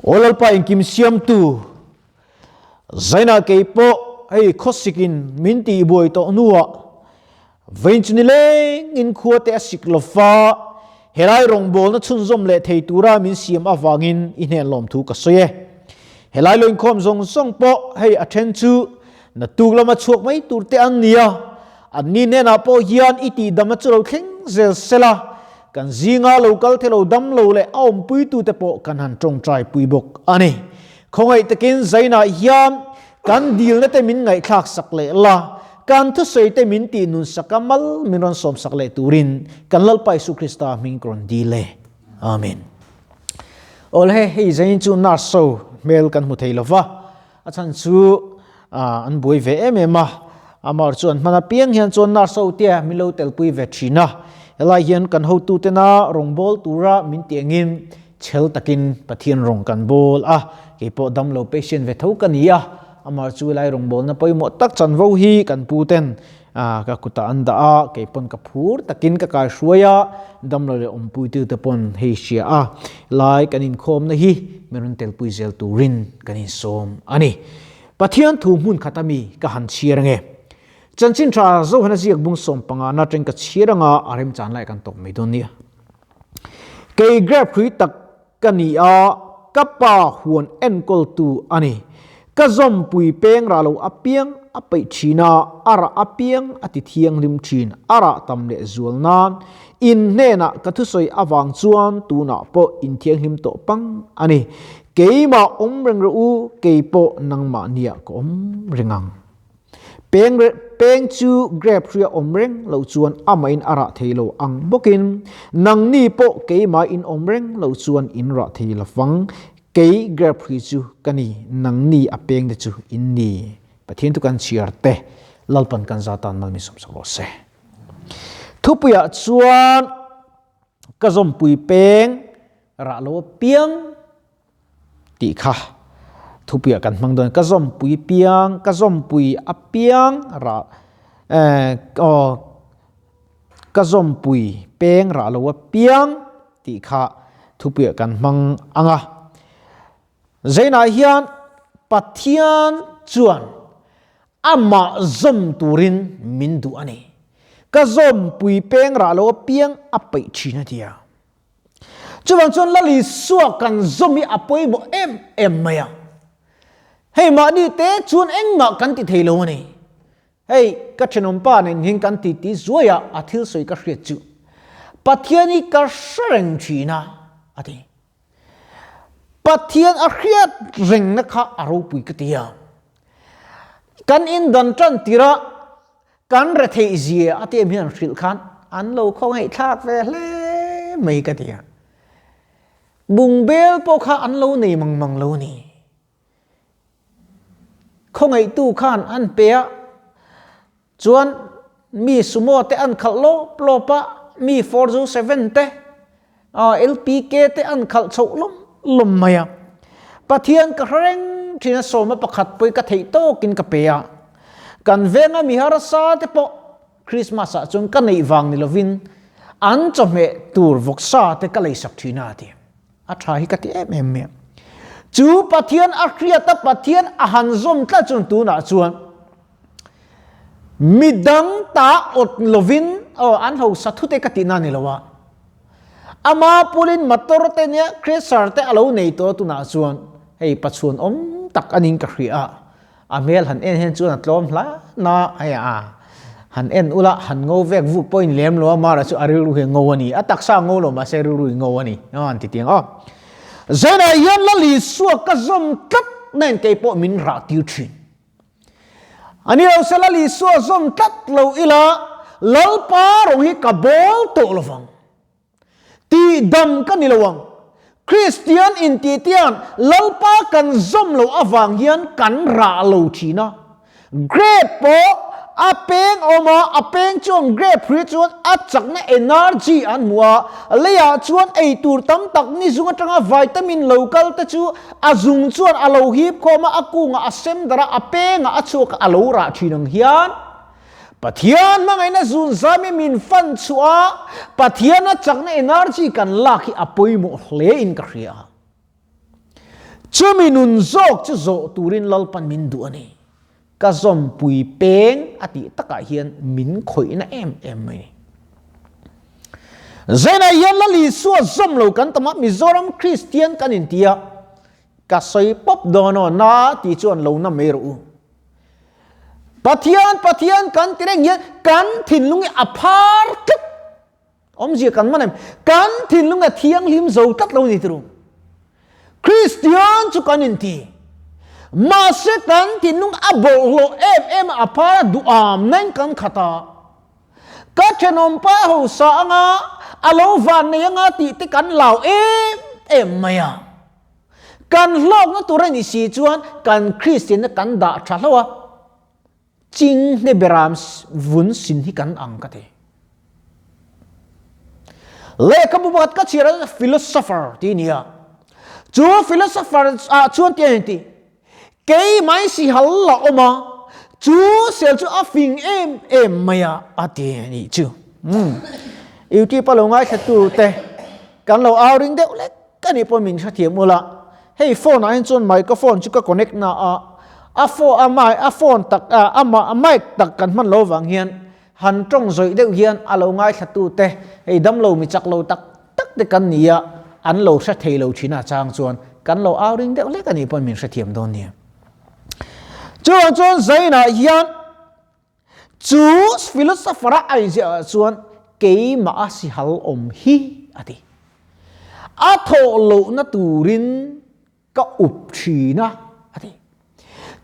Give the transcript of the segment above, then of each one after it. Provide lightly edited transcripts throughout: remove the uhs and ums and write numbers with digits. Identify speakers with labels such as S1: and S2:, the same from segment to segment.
S1: olal pa in kim siam tu zaina ke po ai khosikin minti boy to nuwa vein le in khuate siklofa helai rong bol na chun zom le thei tura min siam awangin in hen lom thu ka soye helai loin khom zong song po hei athen chu na tuglama chuak mai turte an nia ani ne na po hian iti dama chu lo thleng zel sela kan zinga local thelo dam lo le aum pui tu te po kan han tong trai pui bok ani khongai takin zaina hiam kan dil na te min ngai thak sak le la kan thu sei te min ti nun sakamal minon som sak le turin kan lal pai su krista min kron dile amen ol he zain chu na so mel kan mu theilova achan chu an boi ve emema amar chuan mana piang hian chon na so tia milo tel pui ve thina ela hian kan ho tu te na rongbol tura min tiangin chel takin pathian rong kan bol ke po dam lo patient ve tho kan ya amar chu lai rongbol na poimo tak chan vo hi kan pu ten ka kuta anda ke pon ka phur takin ka kai hruaya dam lo le om pui tu te pon he sia lai kanin khom na hi meron tel pui zel turin kanin som ani pathian thu mun khatami ka han chirange chanchin tra zo hana ziak bung som panga na tren ka chiranga arem chan lai kan tok meidon nia ke grab hui tak kania kapa huan enkol tu ani ka zom pui peng ra lo apiang apai china ara apiang ati thiang lim chin ara tam le zual nan in nena ka thu soi awang chuan tu na po in thiang lim to pang ani keima omreng ru keipo nangma nia ko omrengang peng chu grab ria omreng lo chuan amain ara theilo ang bokin nang ni po keima in omreng lo chuan in ra theila wang ke grab ri chu kani nang ni apeng de chu in ni pathian tu kan chiarte lalpan kan zatan mal mi som so se thupuya chuan ka zom pui peng ra lo piang ti kha thupuya kan mangdon ka zom pui piang ka zom pui apiang ra ka zom pui peng ra lo piang ti kha thupuya kan mang anga zaina hian pathian chuan ama zom turin mindu ani ka zom pui peng ra lo piang apai china dia chuwang chuan lali suak kan zomi apoi mo em maya hei ma ni te chuan engma kan ti theilo ani hei ka chenom pa nen hin kan ti zuaya athil soi ka hriat chu pathiani ka shreng china ati pathian a hriat reng na kha aro pui ka tia kan in dan tran tira kan re thei zia ati em hian hril khan an lo khong hei thak ve hle mai ka tia bung bel po kha an lo nei mang lo ni khong hei tu khan an pe chuan mi sumo te an khal lo plopa mi 407 te lpk te an khal chho lom maya pathian ka reng thina soma pakhat poi ka thei to kin ka pe kan venga mi harasa te po christmas a chung ka nei wang ni lovin an chome tur voksa te ka lei sak thina ti a tha hi ka ti em chu pathian a kriata pathian a han zom tla chun tu na chuan midang ta ot lovin an ho sathu te ka ti na ni lowa ama pulin motor te nya cresar te alo nei to tu na chuan hei pachun om tak aning ka hria amel han en hen chuan atlom hla na aya han en ula han ngo vek vu point lem lo ma ra chu aril ru he ngo ani atak sa ngo lo ma se ru ngo ani an ti tiang zena yan la li suak ka zom tat nen ke po min ra tiu thin ani lo sala li suak zom tat lo ila lalpa ro hi ka bol to lovang ti dam kan nilawang Christian in titian lalpa kan zom lo awang hian kan ra lo thina great po apeng oma apeng chuan great free chuan achak na energy an muwa leya chuan ei tur tam tak ni zunga tanga vitamin local ta chu azung chuan alo hip khoma akunga asem dara apenga achuk alo ra thinang hian pathian mangai na zun zami min fan chua pathian na chakna energy kan laki apoi mo hle in ka ria chumi nun zok chu zo turin lalpan min du ani ka zom pui peng ati taka hian min khoi na em mai zaina hian lali suwa zom lo kan tama Mizoram Christian kan intia ka soi pop dono na ti chuan lo na meru pathian kan tireng hian kan thinlungi aphar tuk om ji kan manem kan thinlunga thiang lim zo tat lo ni tru Christian chu kan inti ma se kan thinlung abol lo em aphar duam nang kan khata ka chenom pa ho sa nga alo van ne nga ti te kan lau em maya kan lok na turan ni si chuan kan Christian na kan da thalawa ching ne beram vun sin hi kan ang ka te le ka bu bat ka chira philosopher ti nia chu philosopher chuan ti ke mai si hal la oma chu sel chu afing em maya ati ni chu yêu chi pa lo ngai thatu te kan lo outing de le kan ni po min tha thiam mula hey phone a chon microphone chu ka connect na a phone tak a mic tak kan man lo wang hian han trong zoi deuh hian a lo ngai thatu te hey dam lo mi chak lo tak te kan nia an lo sa thei lo china chang chuan kan lo outing deuh le kan ni po min tha thiam don nia chuan zaina hian chu philosopher ai ja chuan ke ma si hal om hi ati a tho lo na turin ka up thina ati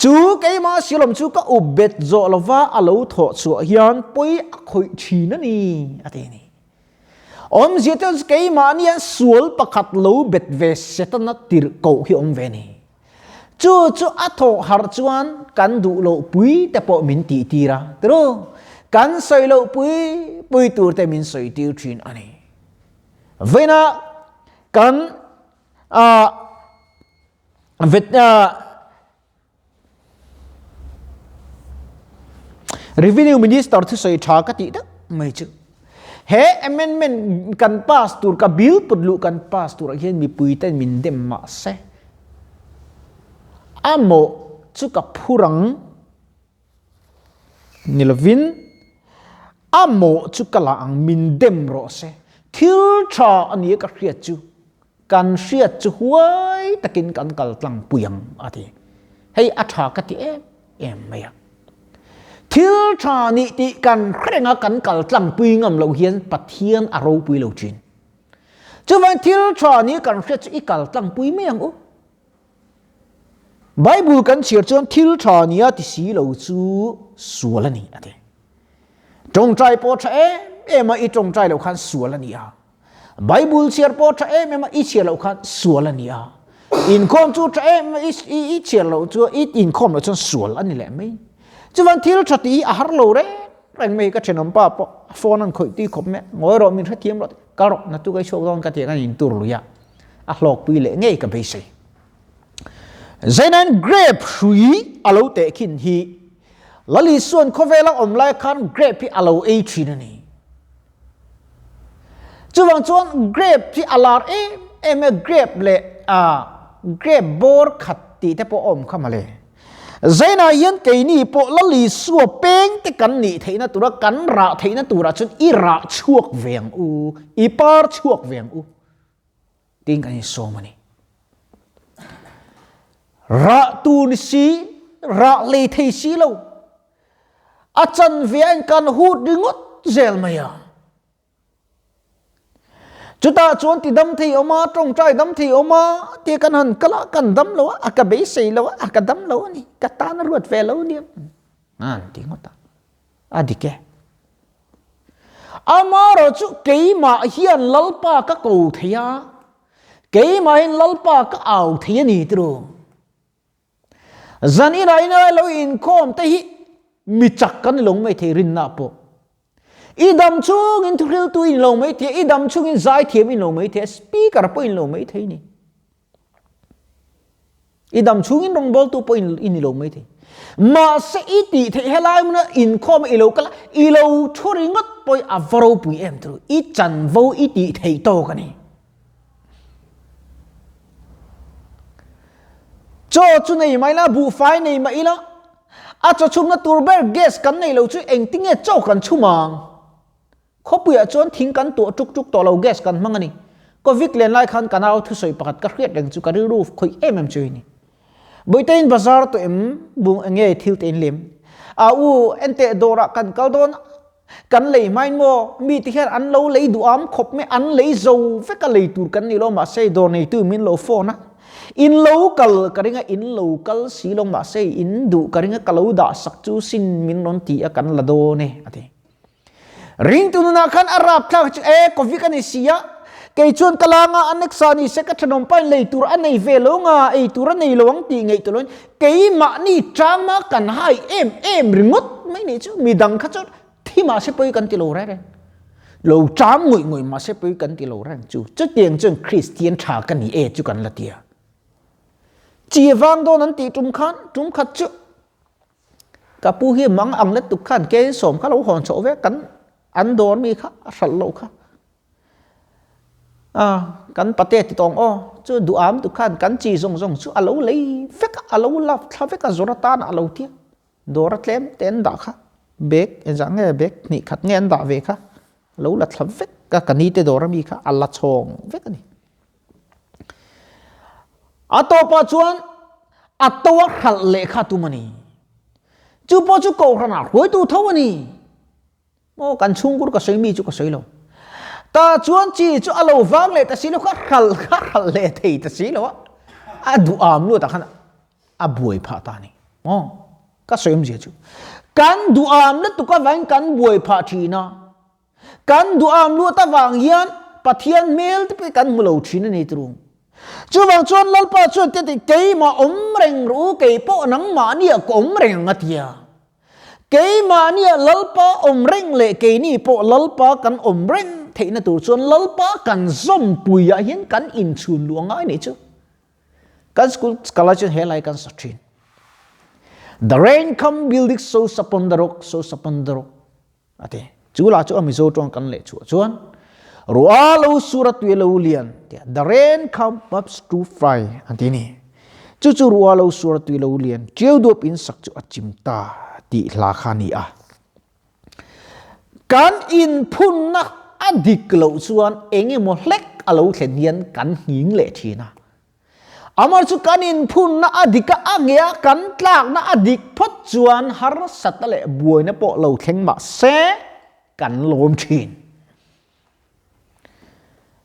S1: chu ke ma si lom chu ka up bet zo lova a lo tho chu hian poi a khoi thina ni ati ni om zeta ke ma ni sual pakhat lo bet ve setan na tir ko hi om ve ni chu a tho har chuan kan du lo pui te po min ti tira tro kan soi lo pui tur te min soi tir thin ani vena kan revenue minister thu soi tha ka ti da mai chu he amendment kan pass tur ka bill putlu kan pass tur hian mi pui ten min dem ma se amo chu ka phurang nilovin amo chu kala ang min dem ro se thil tha ani ka khriat chu kan hriat chu huai takin kan kal tlang puyang ati hei atha ka ti em maya thil tha ni ti kan khrenga kan kal tlang pui ngam lo hian pathian aro pui lo chin chu van thil tha ni kan hriat chu i kal tlang pui me ang u Bible kan chiar chon thil tha nia ti si lo chu sualani ati trong trai po tha ema i trong trai lo khan sualani a Bible chiar po tha ema i chiar lo khan sualani a income chu tha ema i chiar lo chu i income lo chon sual ani le mai chu van thil tha ti a har lo re reng me ka chenom pa po phone an khoi ti khop me ngoi ro min tha thiam ro ka ro na tu kai chok don ka ti kan in tur lu ya a hlok pui le ngei ka be se Zainan grape hui alo te kin hi lali suan kovela om lai khan grape hi alo e thina ni chuwang chuan grape hi alar em grape le grape bor khatti te po om khamale zaina yan ke ni po lali suwa peng te kan ni theina tura kan ra theina tura chun i ra chuak veng u i par chuak veng u ting kan so mani ra tu ni si ra le thei si lo a chan vian kan hut dingot zel maya chuta chuan ti dam thei oma trong trai dam thei oma ti kan han kala kan dam lo a ka be sei lo a ka dam lo ni ka ta na ruat ve lo ni an ti ngota adike amaro chu keima hian lalpa ka ko theya keima hin lalpa ka au theya ni tru zan ina lo in kom te hi mi chak kan long mai the rin na po idam chung in thil tu in long mai the idam chung in zai thiam in long mai the speaker po in long mai the ni idam chung in rong bol tu po in long mai the ma se iti the helai mun in kom ilo kala ilo thuri ngot poi avaro pu em tru I chan vo iti thei to ka ni โจจุนไอ้ไม่ละบุไฟในไม่ละอาจจะชุมนัตัวเบอร์เกสกันในเราช่วยเองติ้งเงโจกันชุมังเขาเปลี่ยนจนทิ้งกันตัวจุกตัวเราเกสกันมั่งนี่ก็วิกเลียนไล่ขันกันเอาทุสอยประกาศกระเทียดแรงจุกันรูฟคุยเอ็มช่วยนี่บุยเต้นบาซาร์ตัวบุงเงี้ยทิลเต้นเลี้ยมเอ็นเตโดระกันกัลโดนกันเลยไม่โมมีที่แค่อันเราเลยดูขบไม่อันเลยโจเฟกันเลยตูกันนี่เรามาเซโดนในตู้มินเราโฟนะin local karinga in local silong ba sei in du karinga kalauda sakchu sin min non ti akan lado ne ati ring tu na khan arab thla ko vikani sia ke chon kalanga aneksa ni se ka thanom pai lei tur anei velonga ei tur anei lowang ti ngei tulon ke ma ni trama kan hai em ringot mai ni chu mi dang kha chu thi ma se poi kan ti lo re lo cham ngoi ma se poi kan ti lo rang chu tieng chung christian tha kan ni e chu kan la tia chỉ vang đó nên tỷ trung khát chứ cả pu hi mang ang let tục khăn cái sổm khá lâu hòn chỗ vẽ cắn ăn đồ mi khá sẵn lâu khá cắn pate thì tòng chứ đủ ám tục khăn cắn chỉ rong chứ lâu lấy phép lâu lав thà phép cả zora tan lâu tiếc đồ rất lém tên đã khá bếc em dạng nghe bếc nị khát nghe đã về khá lâu là thà phép cả cái nị tê đồ ra mi khá Allah chong phép cái này atopa chuan atowa khal le kha tu mani chu po chu ko khana hoi tu tho ani mo kan chung gur ka soi mi chu ka soi lo ta chuan chi chu alo wang le ta si lo kha khal le thei ta si lo a du am lu ta khana a buai pha ta ni ka soi mi chu kan du am le tu ka wang kan buai pha thi na kan du am lu ta wang hian pathian mel te kan mulo thin ni trung chú vàng chuan lalpa chuan tiết cái mà reng ru cái po nắng mà nia có reng ngắt ya cái mà nia lalpa reng lệ cái ni po lalpa kan reng thế na tu chuan lalpa kan zom pui ya hian kan in chun luang ai ni chu kan school skala chuan he lai kan satrin the rain come building so upon the rock ate chú la chu amizo tong kan le chu chuan rualo surat wilulian the rain comes up to fry antini chu rualo surat wilulian chiu dop in sak chu achimta ti hla khani a kan in phun na adik lo chuan enge mo hlek alo thlen hian kan hing le thina amar chu kan in phun na adika angya kan tlak na adik phot chuan har satale buai na po lo thleng ma se kan lom thin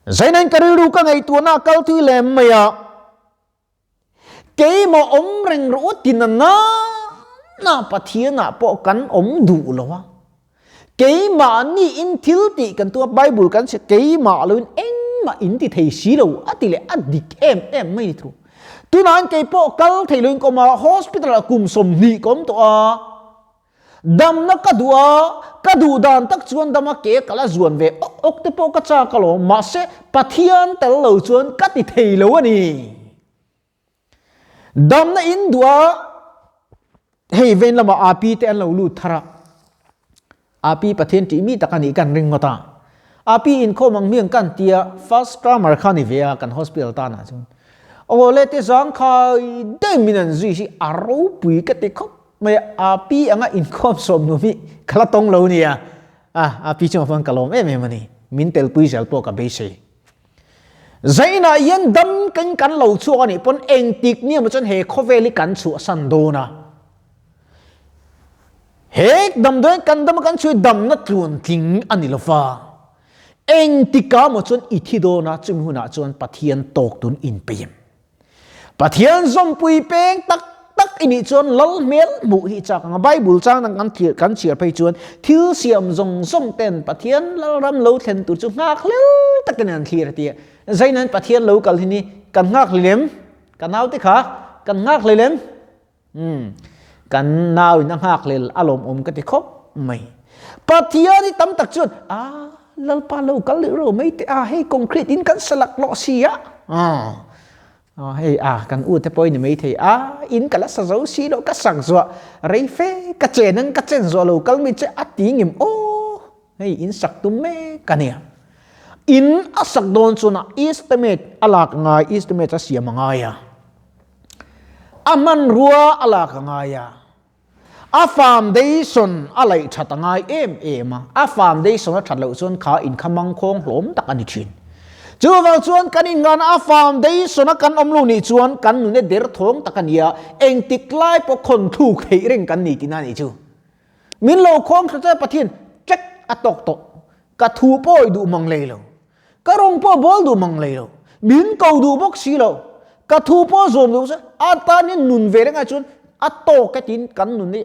S1: Zainan kariru ka ngay tuwa na kaltu ilem maya kay mo reng ruot na pathia na po kan du lawa kay ma ni in tilti kan tuwa Bible kan siya kay ma alawin ma in ti thay silaw atile adik may nitro tunan kay po kal thay lawin ko ma hospital akum somni kom to dam na kadu dan tak chuan dama ke kala zuan ve ok te po ka cha kalo ma se pathian tel lo chuan ka ti thei lo ani dam na in dua hei ven lama api te an lo lu thara api pathian ti mi takani kan ring ngota api in kho mang miang kan tia first trimester khani ve kan hospital ta na chuan le te zang khai de minan zui si aro pui ka te khop mày api anga income som no mi kala tong lo ni api chong fang kalom em mani min tel pui sel po ka be se zaina yan dam kan lo chu ani pon eng tik ni ma chon he khoveli kan chu san do na he dam do kan chu dam na tlun ting ani lo fa eng tika mo chon ithi do na chum huna chon pathian tok tun in pem pathian zom pui peng tak ini chuan lal mel mu hi chak ang Bible chang nang kan chiar pai chuan thil siam zong som ten pathian lal ram lo thlen tu chu ngak lel takan an thlir ti zainan pathian lo kal hini kan ngak lem kan nau te kha kan ngak lem kan nau in ngak lel alom ka ti khop mai pathian ni tam tak chuan lal pa lo kal ro mai te hey concrete in kan salak lo sia hey kan te poi ni mai thei in kala sa zo si lo ka sang zo rei fe ka che nang ka chen zo lo kal mi che ati ngim hey in sak tum me kania in asak don chuna estimate alak ngai estimate a siam ngai aman rua ala kangaya a foundation alai chatangai ema a foundation a thatlo chuan kha in khamang khong hlom tak ani thin chuwang chuan kanin ngan a foundation a kan omlo ni chuan kan nu ne der thong takania eng tiklai po khon thu khei reng kan ni tinani chu min lo khom thata pathin check atok to ka thu poi du mang le lo ka rong po bol du mang le lo min kau du bok si lo ka thu po zom du sa ata ni nun ve renga chun ato ka tin kan nun ni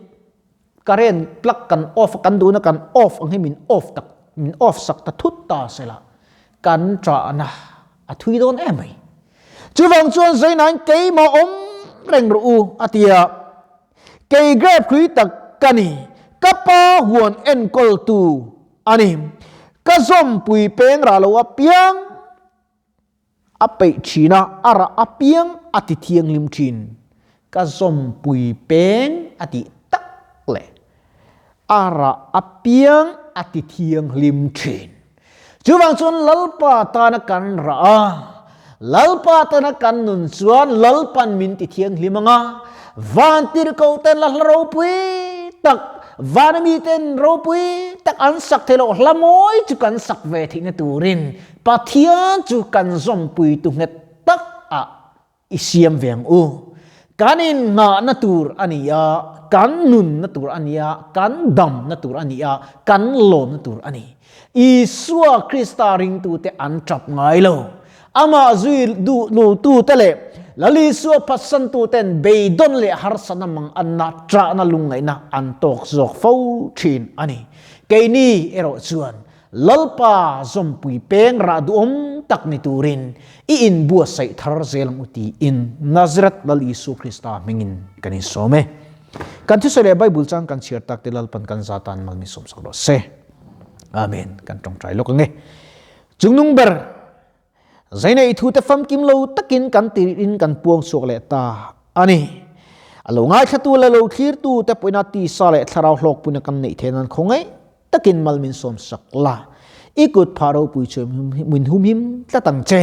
S1: karen plug kan off kan du na kan off ang min off sak ta thut ta sela kan tra na a thui don em ai chuwang chuan zai nan ke ma om reng ru atia ke grab khui tak kani kapa huan en kol tu ani ka zom pui peng ra lo apiang ape china ara apiang ati thiang lim chin ka zom pui peng ati tak le ara apiang ati thiang lim chin chuwang chuan lalpa ta na kan ra lalpa ta na kan nun chuan lalpan min ti thiang limanga van tir ko ten la ro pui tak vanami ten ro pui tak an sak thelo hlamoi chu kan sak ve thi na turin pathian chu kan zom pui tu nget tak a isiam veng u kanin na natur ania kan nun natur ania kan dam natur ania kan lom natur ani Isua Krista ring tu te an trap ngai lo ama zui du lu tu tele lali su pasan tu ten beidon le har sanamang anna tra na lungai na an tok zok fo thin ani keini ero chuan lalpa zom pui peng ra du om tak ni turin I in bua sai thar zel muti in Nazareth lali Isu Krista mingin kanin some kan thu sele Bible chang kan share tak te lalpan kan zatan magni som saklo se amen kan tong trai lo kange jungnung ber zaina I thu te fam kim lo takin kan tir in kan puang sok le ta ani alo ngai thatu la lo thir tu te poina ti sa le tharau hlok puna kan nei thenan khongai takin malmin som sakla ikut pharo pui chom min humhim tlatang che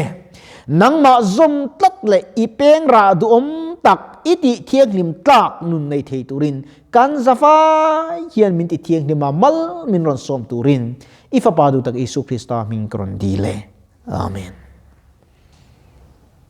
S1: nangma zom tlat le ipeng ra du om tak iti thiang lim tlak nun nei thei turin kan zafa hian min ti thiang lim mal min ron som turin ifa padu tak Isu Krista min kron dile amen